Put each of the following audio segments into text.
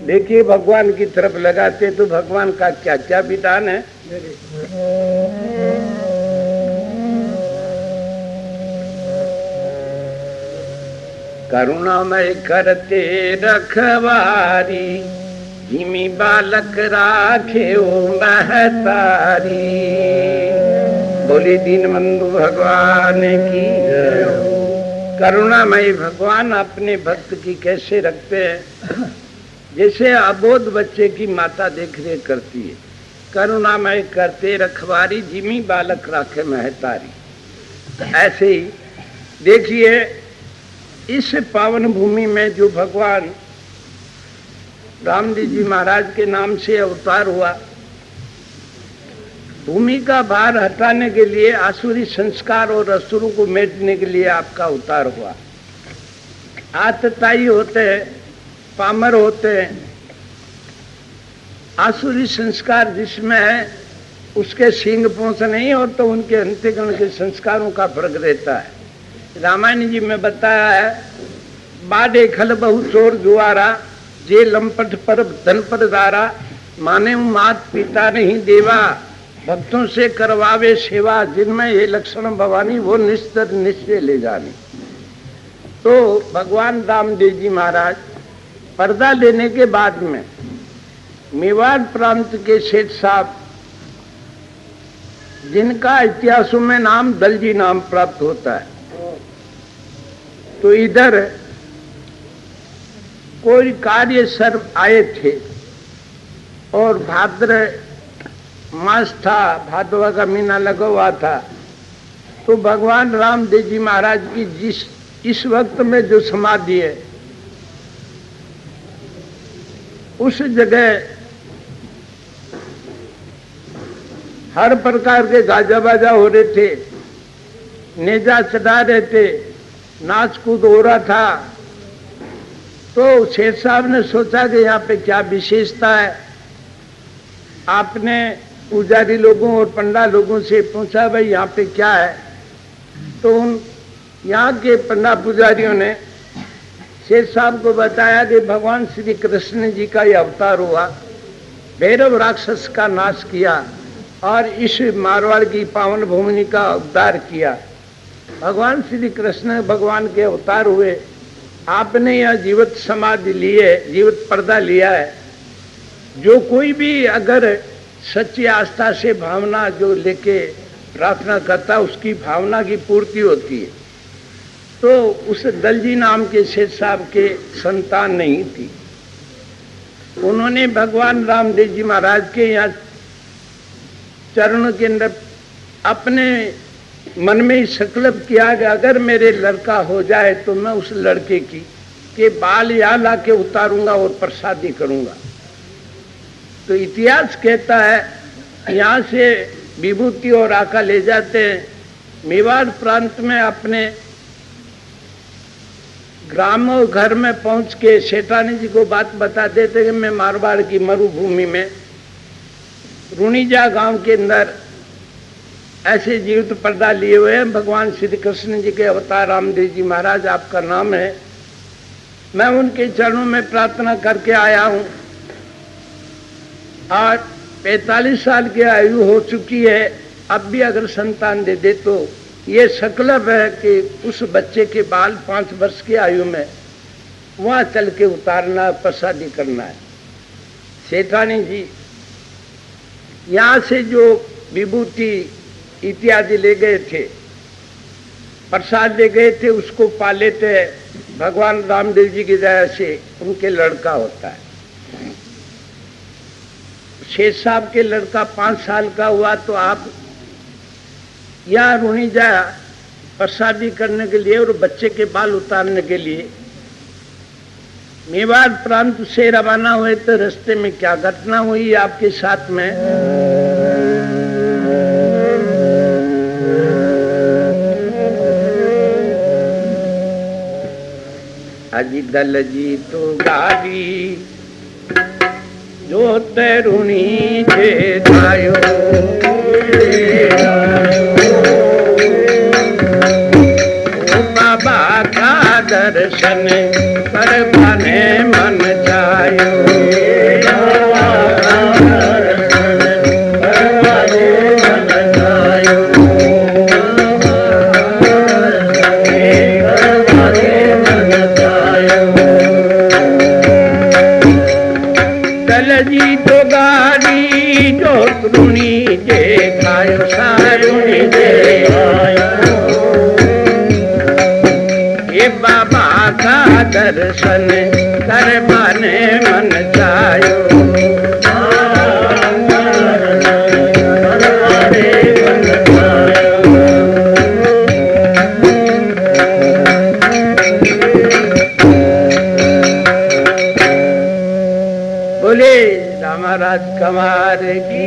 देखिए भगवान की तरफ लगाते तो भगवान का क्या क्या विधान है। करुणामय करते रखवारी, जिमी बालक राखे ओ महतारी। बोले दीनबंधु भगवान की। करुणामय भगवान अपने भक्त की कैसे रखते हैं, जैसे अबोध बच्चे की माता देख रेख करती है। करुणामय करते रखवारी, जिमी बालक राखे महतारी। ऐसे ही देखिए इस पावन भूमि में जो भगवान रामदेव जी महाराज के नाम से अवतार हुआ, भूमि का भार हटाने के लिए, आसुरी संस्कार और असुरों को मिटाने के लिए आपका अवतार हुआ। आतताई होते हैं, पामर होते हैं, आसुरी संस्कार जिसमें है उसके सींग पोंछ नहीं और तो उनके अंत्यकरण के संस्कारों का फर्क रहता है। रामायण जी में बताया है, बाडे खल बहु चोर जुआरा, जे लंपट पर धन पर दारा, माने मात पिता नहीं देवा, भक्तों से करवावे सेवा, जिनमें ये लक्षण भवानी वो निस्तर निश्चय ले जानी। तो भगवान रामदेव जी महाराज पर्दा लेने के बाद में मेवाड़ प्रांत के सेठ साहब, जिनका इतिहासों में नाम दलजी नाम प्राप्त होता है, तो इधर कोई कार्य सर आए थे और भाद्र मास था, भादवा का महीना लगा हुआ था। तो भगवान रामदेव जी महाराज की इस वक्त में जो समाधि है, उस जगह हर प्रकार के गाजा बाजा हो रहे थे, नेजा चढ़ा रहे थे, नाच कूद हो रहा था। तो शेख साहब ने सोचा कि यहाँ पे क्या विशेषता है। आपने पुजारी लोगों और पंडा लोगों से पूछा, भाई यहाँ पे क्या है। तो उन यहाँ के पंडा पुजारियों ने शेख साहब को बताया कि भगवान श्री कृष्ण जी का यह अवतार हुआ, भैरव राक्षस का नाश किया और इस मारवाड़ की पावन भूमि का उद्धार किया। भगवान श्री कृष्ण भगवान के अवतार हुए, आपने यह जीवित समाधि ली है, जीवित पर्दा लिया है। जो कोई भी अगर सच्ची आस्था से भावना जो लेके प्रार्थना करता, उसकी भावना की पूर्ति होती है। तो उस दलजी नाम के शेठ साहब के संतान नहीं थी। उन्होंने भगवान रामदेव जी महाराज के यहाँ चरणों के अंदर अपने मन में ही संकल्प किया कि अगर मेरे लड़का हो जाए तो मैं उस लड़के के बाल यहाँ ला के उतारूंगा और प्रसादी करूंगा। तो इतिहास कहता है यहाँ से विभूति और आका ले जाते हैं, मेवाड़ प्रांत में अपने ग्राम और घर में पहुंच के सेठानी जी को बात बता देते कि मैं मारवाड़ की मरुभूमि में रुणीजा गांव के अंदर ऐसे जीवित पर्दा लिए हुए हैं, भगवान श्री कृष्ण जी के अवतार रामदेव जी महाराज आपका नाम है। मैं उनके चरणों में प्रार्थना करके आया हूं। आज 45 साल की आयु हो चुकी है, अब भी अगर संतान दे दे तो ये संकल्प है कि उस बच्चे के बाल 5 वर्ष की आयु में वहां चल के उतारना, प्रसादी करना है। सेठानी जी यहाँ से जो विभूति इत्यादि ले गए थे, प्रसाद ले गए थे, उसको पा लेते हैं। भगवान रामदेव जी की दया से उनके लड़का होता है। शेख साहब के लड़का 5 साल का हुआ तो आप यहाँ रुणीजा प्रसादी करने के लिए और बच्चे के बाल उतारने के लिए मेवाड़ प्रांत से रवाना हुए। तो रास्ते में क्या घटना हुई आपके साथ में, अजी दल जी तो गाड़ी जो तरुणी जे थायो, बाबा का दर्शन कर बने मन जायो। जी तो गाड़ी जो ऋणी जे खायो सारुणी जे ये बाबा का दर्शन करवाने मन चायो राज कमार की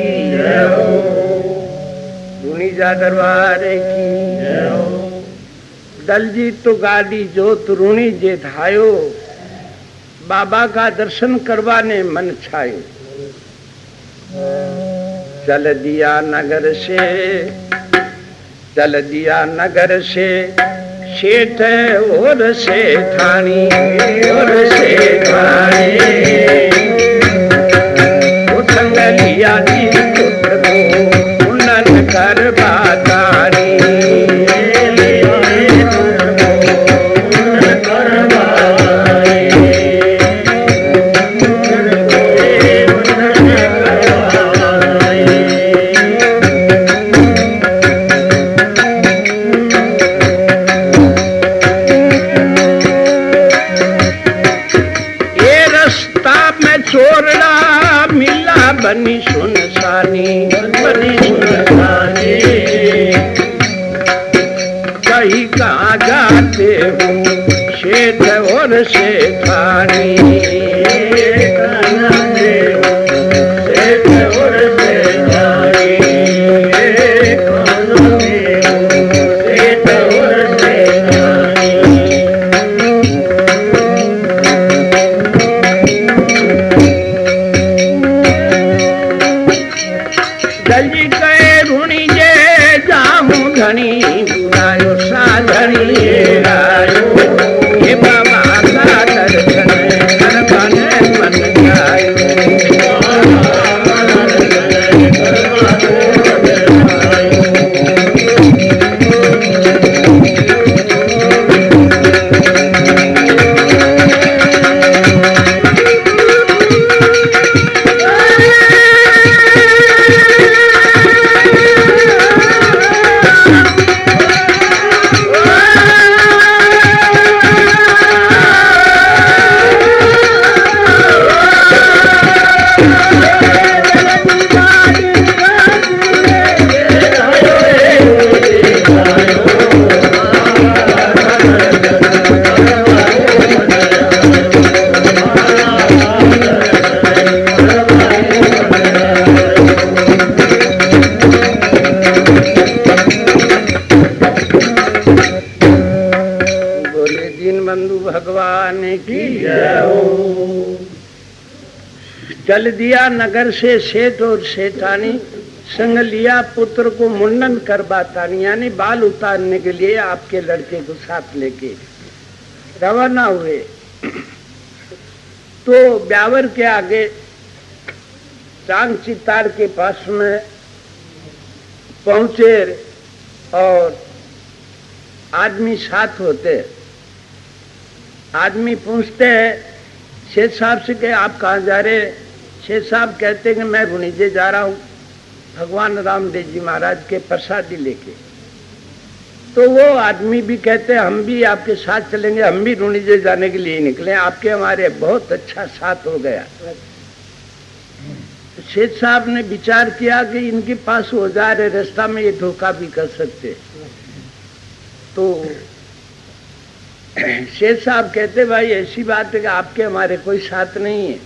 रुणीजा दरबार की दलजी तो गाड़ी जोत रुणी जे धायो बाबा का दर्शन करवाने मन छायो चल दिया नगर से सेठ और सेठानी लिया जी पुत्र को उन्नत कर बातारी ये रास्ता में छोड़ना बनी सुनसानी कहीं कहाँ जाते हो शेठ और शेठानी चल दिया नगर से सेठ और सेठानी संग लिया पुत्र को मुंडन करवातानी यानी बाल उतारने के लिए आपके लड़के को साथ लेके रवाना हुए। तो ब्यावर के आगे चांग चितार के पास में पहुंचे और आदमी साथ होते। आदमी पूछते हैं शेठ साहब से कि आप कहाँ जा रहे? शेठ साहब कहते हैं कि मैं रुणीजे जा रहा हूँ भगवान रामदेव जी महाराज के प्रसादी लेके। तो वो आदमी भी कहते हैं हम भी आपके साथ चलेंगे, हम भी रुणीजे जाने के लिए निकले, आपके हमारे बहुत अच्छा साथ हो गया। तो शेठ साहब ने विचार किया कि इनके पास औजार है, रास्ता में ये धोखा भी कर सकते। तो शेठ साहब कहते भाई ऐसी बात है कि आपके हमारे कोई साथ नहीं है,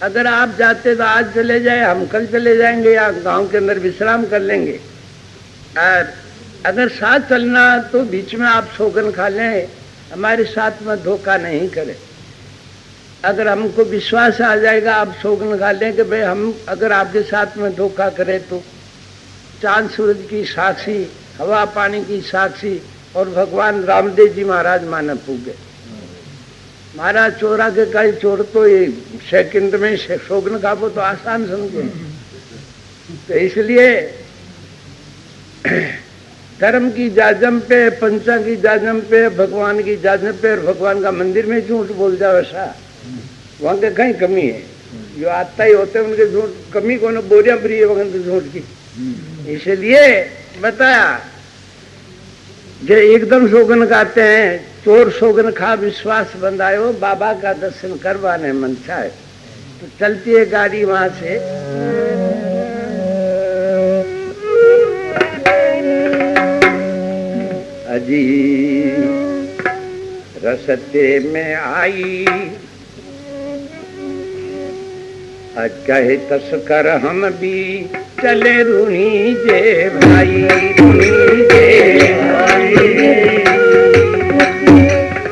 अगर आप जाते तो आज चले जाए, हम कल चले जाएंगे या गांव के अंदर विश्राम कर लेंगे, और अगर साथ चलना तो बीच में आप सौगन खा लें हमारे साथ में धोखा नहीं करें। अगर हमको विश्वास आ जाएगा आप सौगन खा लें कि भाई हम अगर आपके साथ में धोखा करें तो चांद सूरज की साक्षी, हवा पानी की साक्षी और भगवान रामदेव जी महाराज माना पूगे। महाराज चोरा के कई चोर तो ये सेकंड में शोगन खाबो तो आसान समझे। तो इसलिए धर्म की जाजम पे, पंचा की जाजम पे, भगवान की जाजम पे और भगवान का मंदिर में झूठ बोल जाओ ऐसा वहां के कहीं कमी है। जो आता ही होते उनके झूठ कमी को न बोरिया प्रिय वगन झूठ की। इसलिए बताया जो एकदम सोगन गाते हैं, चोर सोगन खा विश्वास बंधायो, बाबा का दर्शन करवाने मन चाहे। तो चलती है गाड़ी वहां से, अजी रस्ते में आई कहे तस्कर हम भी चले रूनी जे भाई, रूनी जे भाई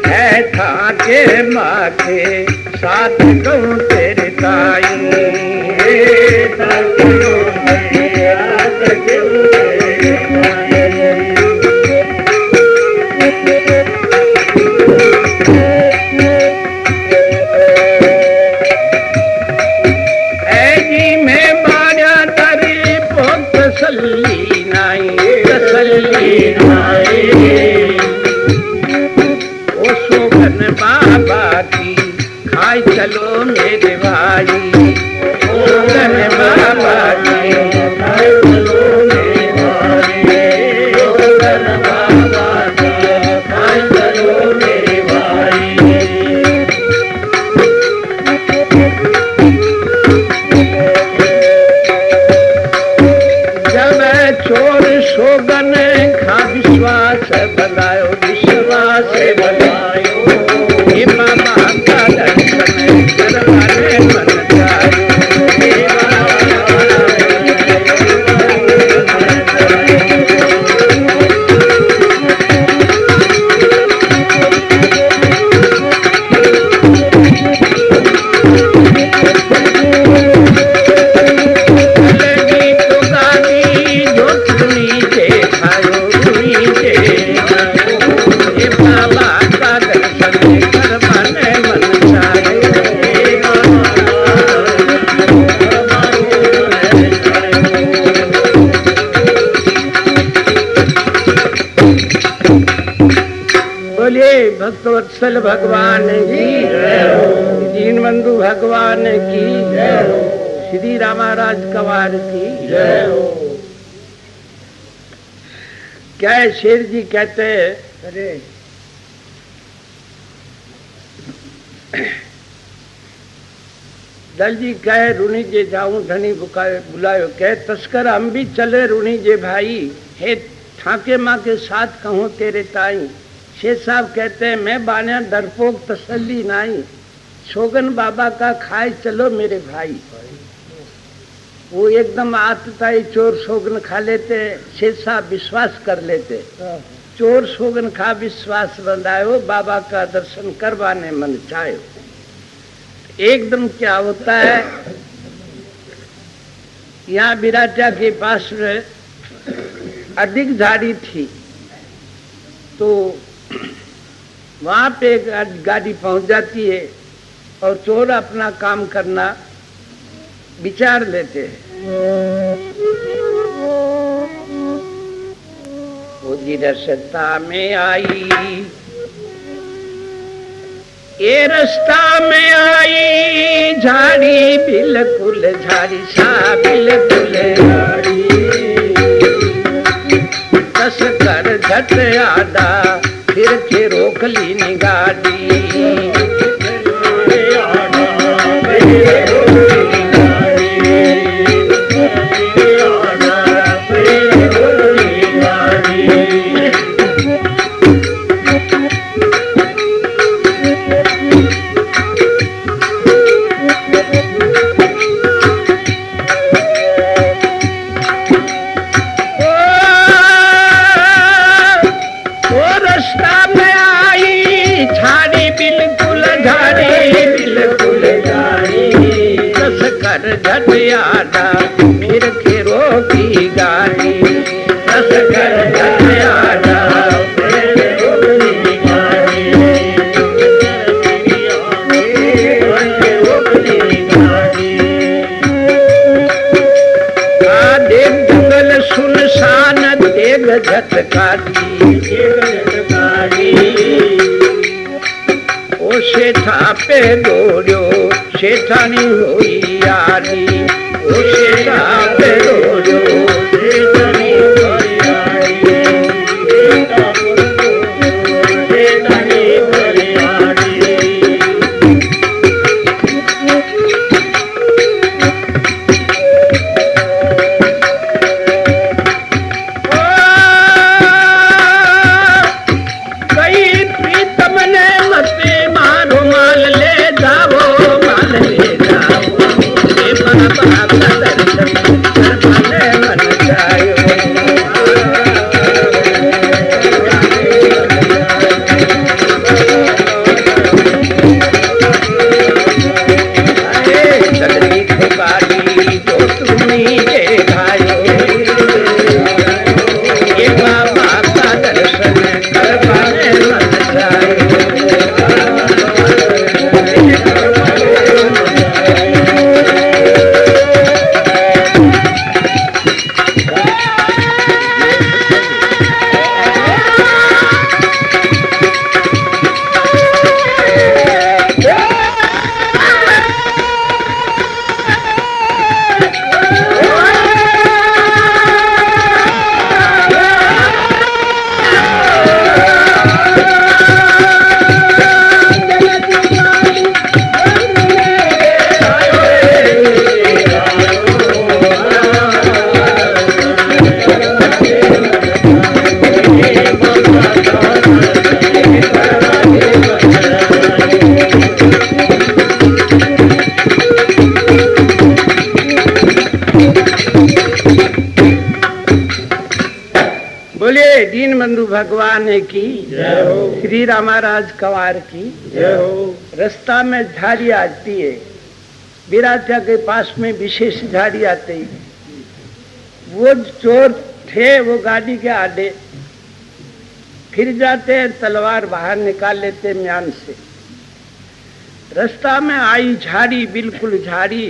है था के माथे साथ कहूँ तेरे ताई, बाबा की खाई चलो मेरे भाई, सोगन बाबा की खाई चलो मेरे भाई, सोगन बाबा की खाई चलो मेरे भाई। जब चोर सोगन खा विश्वास बनायो, विश्वास बनायो, बाबा का दर्शन करवाने मन चाहे। भक्तवत्सल भगवान की जय, दीनबंधु भगवान की जय, श्री रामाराज कवार की जय। क्या है शेर जी कहते हैं, अरे दल जी कहे रूनी जे जाऊं धनी बुलायो, कहे तस्कर हम भी चले रूनी जे भाई, हे ठाके माँ के साथ कहूँ तेरे ताई। शेख साहब कहते हैं मैं बान्या डरपोक तसल्ली नाई, सोगन बाबा का खाए चलो मेरे भाई। वो एकदम आतताई चोर सोगन खा लेते, शेख साहब विश्वास कर लेते, चोर सोगन खा विश्वास बंधायो, बाबा का दर्शन करवाने मन चाहे। एकदम क्या होता है, यहाँ बिराजा के पास में अधिक झाड़ी थी, तो वहां पे गाड़ी पहुंच जाती है और चोर अपना काम करना विचार लेते हैं। वो जी रास्ता में आई, ये रास्ता में आई झाड़ी, बिल्कुल झाड़ी सा बिल्कुल झाड़ी, कस कर झट आदा फिर के रोक ली नी गाड़ी, झट आदा फिर के रोकी गाड़ी, दस कर झट आदा फिर रोकी गाड़ी, देख जंगल सुनसान देख झटकारी, ओ सेठा पे दौड़ो शेठानी हुई आली ओ शेठा पे रोजो शेठानी हुई आली शेठा पे रोजो शेठानी हुई आली। कई प्रीतम ने मते मारो माल ले जाओ माल ले जाओ हे बाबा का दर्शन करवाने मन जायो। जल्दी खुबारी जो तुमने देखायो ये बाबा का दर्शन करवाने मन जायो। बोलिए दीन बंधु भगवान की जय हो, श्री रामाराज कवार की जय हो। रास्ता में झाड़ी आती है, बिराचा के पास में विशेष झाड़ी आती, वो चोर थे वो गाड़ी के आगे फिर जाते तलवार बाहर निकाल लेते म्यान से। रास्ता में आई झाड़ी, बिल्कुल झाड़ी,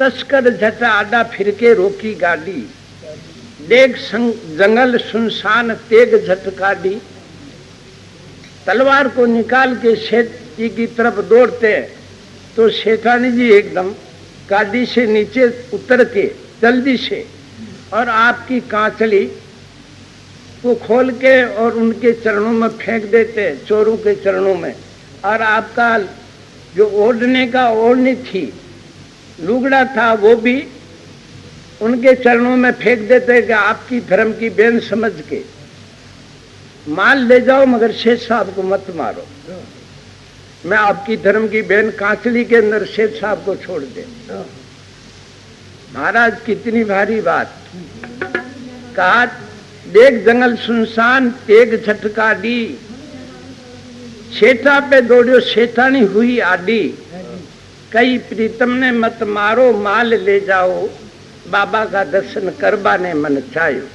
तस्कर झटा आडा फिर के रोकी गाड़ी, देख जंगल सुनसान तेग झटकाड़ी, तलवार को निकाल के सेठ जी की तरफ दौड़ते तो सेठानी जी एकदम गाड़ी से नीचे उतर के जल्दी से और आपकी कांचली को खोल के और उनके चरणों में फेंक देते, चोरों के चरणों में, और आपका जो ओढ़ने का ओढ़नी थी, लुगड़ा था, वो भी उनके चरणों में फेंक देते कि आपकी धर्म की बेन समझ के माल ले जाओ मगर शेठ साहब को मत मारो। मैं आपकी धर्म की बेन कांचली के अंदर शेठ साहब को छोड़ दे। महाराज कितनी भारी बात कहा, देख जंगल सुनसान तेग झटका दी, शेठा पे दौड़ो शेठानी हुई आडी, कई प्रीतम ने मत मारो माल ले जाओ बाबा का दर्शन करवाने मन चायो।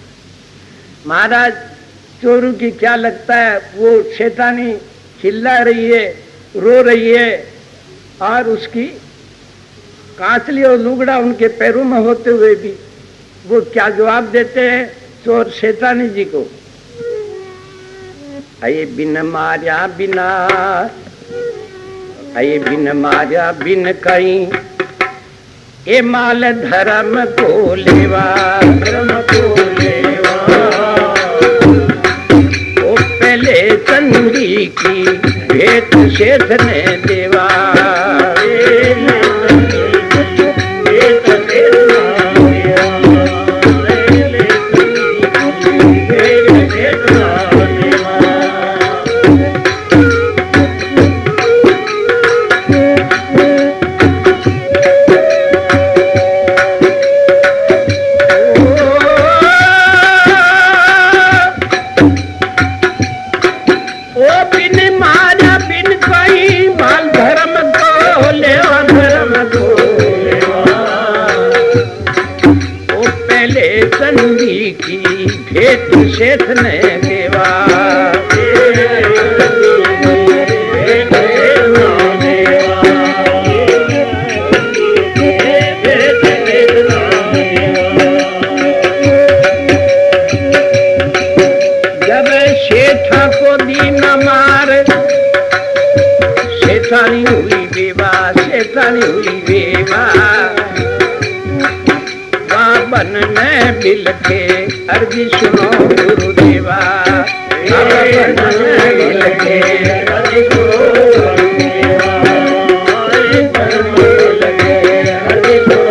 महाराज चोरू की क्या लगता है, वो शेठानी चिल्ला रही है, रो रही है, और उसकी कांचली और लुगड़ा उनके पैरों में होते हुए भी वो क्या जवाब देते हैं चोर शेठानी जी को, अये बिन मार्या बिना, अये बिन मार्या बिन कहीं, ए माल धर्म को लेवा, धर्म को लेवा, ओ पहले चंदी की भेंट शेठ ने देवा, चंदी की भेंट शेठ ने देवा, जब शेठा को दी न मार, शेठानी हुई विवाह, शेठा शेतानी हुई वेवा, वन में मिल के अर्जी सुनो गुरुदेवा, वन में मिल के अर्जी सुनो गुरुदेवा, वन में मिल के अर्जी सुनो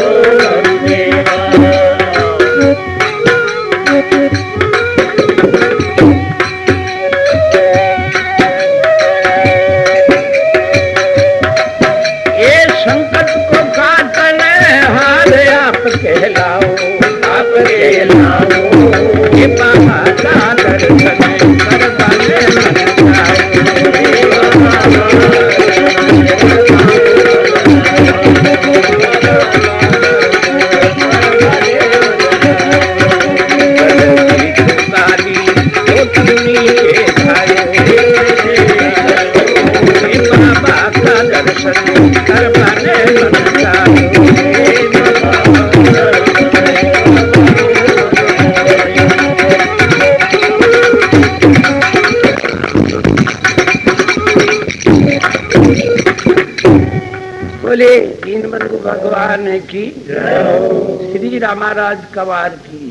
गुरुदेवा। ये संकट को काटने हार आप कहलाओ, आप कहलाओ, ये बाबा का दर्शन कर पाने मन बाबा का दर्शन कर पाने बोले दीनबंधु भगवान की श्री रामाराज कवार की।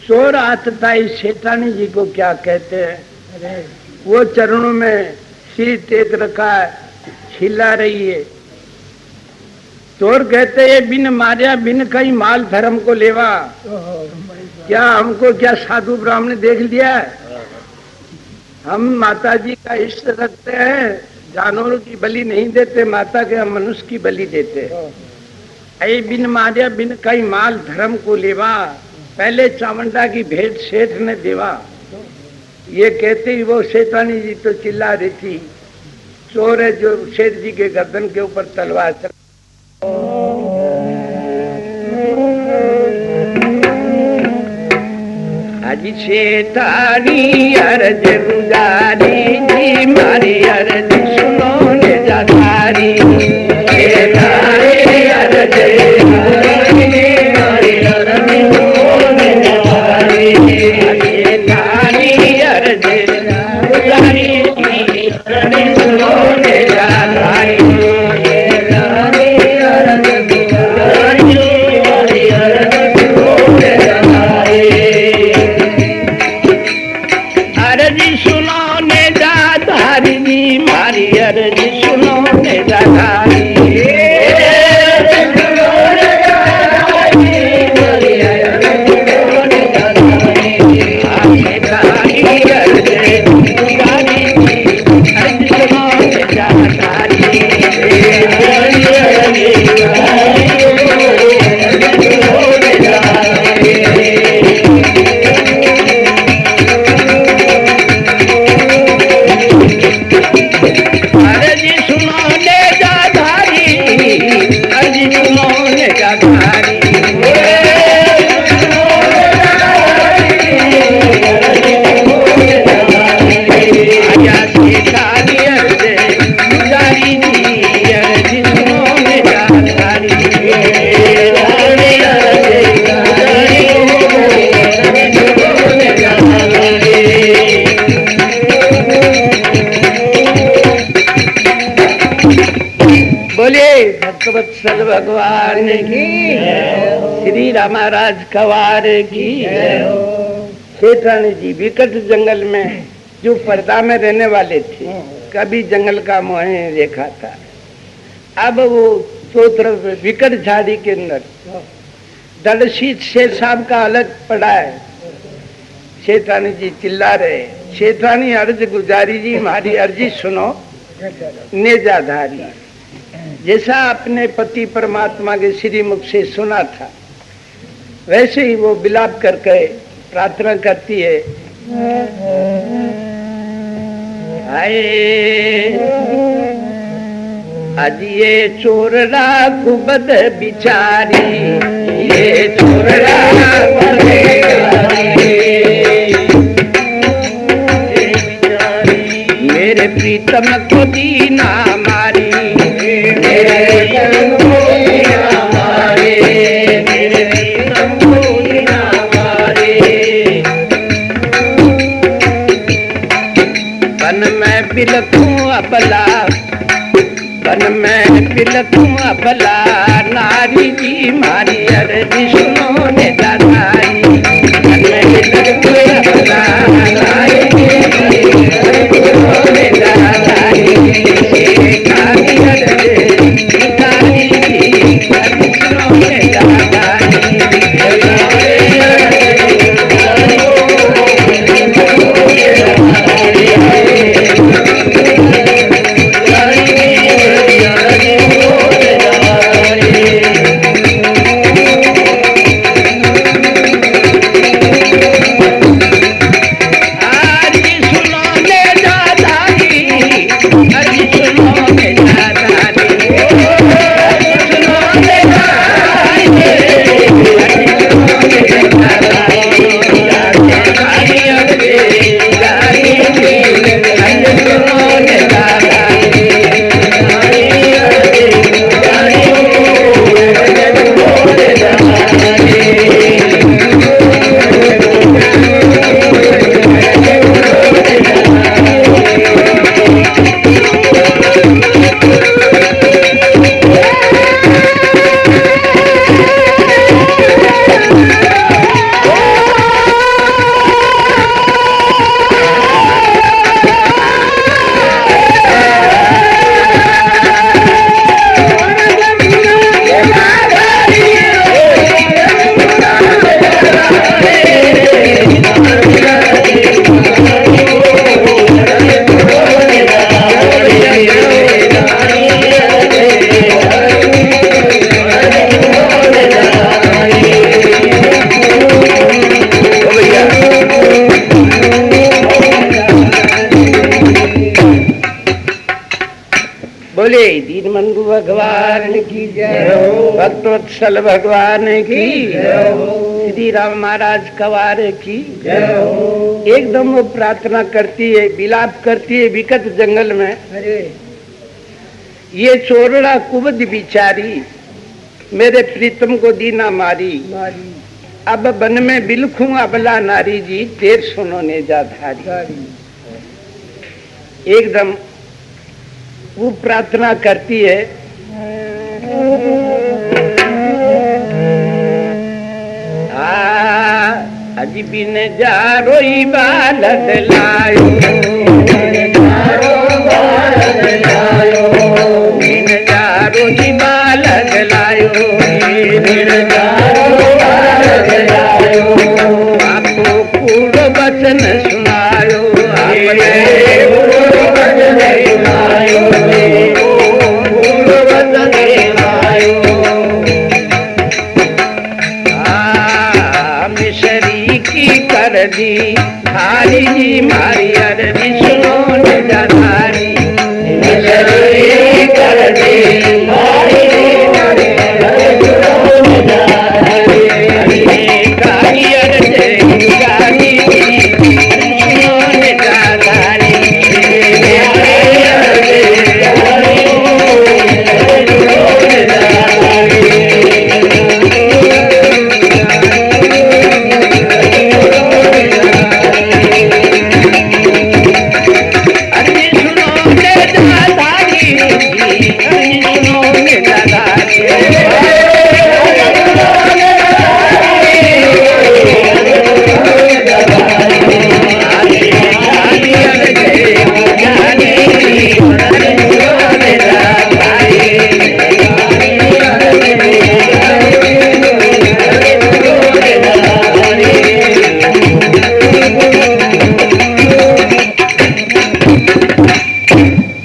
चोर आतताई शैतानी जी को क्या कहते हैं? वो चरणों में सिर टेक रखा है, छिला रही है। चोर कहते हैं बिन मारिया बिन कहीं माल धर्म को लेवा। क्या हमको क्या साधु ब्राह्मण देख लिया है? हम माता जी का इष्ट रखते हैं, जानवरों की बलि नहीं देते, माता के हम मनुष्य की बलि देते। ऐ बिन मारिया बिन कहीं माल धर्म को लेवा, पहले चामुंडा की भेंट सेठ ने देवा। ये कहते ही वो शैतानी जी तो चिल्ला रही थी, चोर है जो सेठ जी के गर्दन के ऊपर तलवार चला। आज शैतानी अर्ज गुजारी जी, मारी अर्ज सुनो ने जाधारी। शैतानी अर्ज मारी अर्ज सुनो ने जाधारी। शैतानी अर्ज गुजारी जी, अर्ज सुनो ने जाधारी। अर्जी सुनो ने जाधारी जी, मारी अर्जी सुनो ने जाधारी। भक्तवत्सल भगवान की, श्री रामाराज कवार की। शैतानी जी विकट जंगल में जो पर्दा में रहने वाले थे, कभी जंगल का मोह नहीं देखा था। अब वो दो तरफ विकट झाड़ी के अंदर दलशीत शेर साहब का अलग पड़ा है। शैतानी जी चिल्ला रहे, शैतानी अर्ज गुजारी जी, हमारी अर्जी सुनो नेजाधारी। जैसा अपने पति परमात्मा के श्री मुख से सुना था, वैसे ही वो विलाप करके प्रार्थना करती है। आए आज ये चोरड़ा कुबद बिचारी, ये चोरड़ा मेरे प्रीतम को दीना मारी, मेरे प्रीतम को दीना मारे, मेरे प्रीतम को दीना मारे। वन में बिलखूं अबला, वन में बिलखूं अबला नारी जी मारी अर्जी सुनो ने दादारी मन में बिलखूं अबला नारी जी सुनो ने दादारी काली अर्जी नारी जी सुनो ने दादारी बोले दीनबंधु भगवान की जय, भक्तवत्सल भगवान की जय, श्री राम महाराज कवार की जय। एकदम वो प्रार्थना करती है, विलाप करती है विकट जंगल में, ये चोरड़ा कुबद बिचारी मेरे प्रीतम को दीना मारी, अब वन में बिलखूं अबला नारी जी तेर सुनो ने जा धारी। एकदम वो प्रार्थना करती है, अजी बिन जारो ही बालक लायो, बिन जारो ही बालक लायो, आपको पूर्ण वचन सुनायो, मिशरी की कर दी थारी जी मारी अर्जी सुनो ने दादारी, मिशरी कर दी थारी जी मारी अर्जी सुनो ने दादारी, काली अर्जी काली जी सुनो ने दादारी,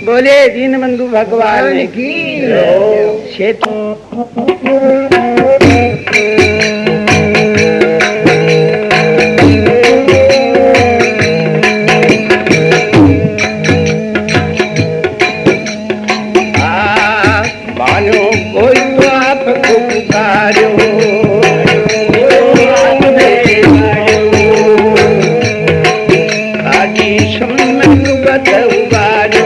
बोले दीनबंधु भगवान की क्षेत्र। मानो कोई तो आपको पुकारो, आजी सुन गत उबारो,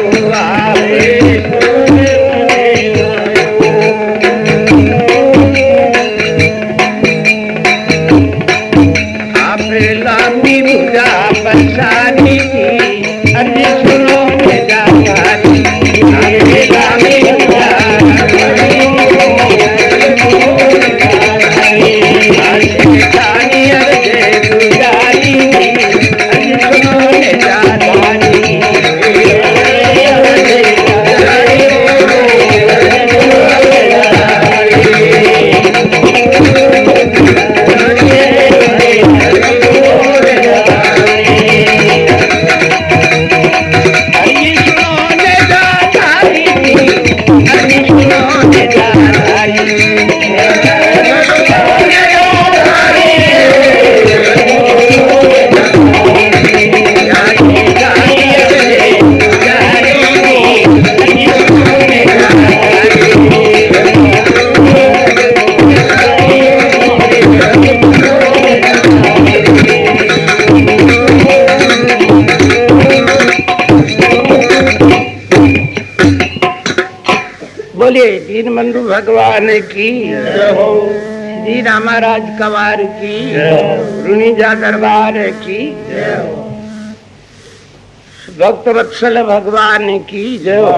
बोलिए दीन बंधु भगवान की जय हो, श्री रामाराज कवार की रुणीजा दरबार की जय हो, भक्त वत्सल भगवान की जय हो।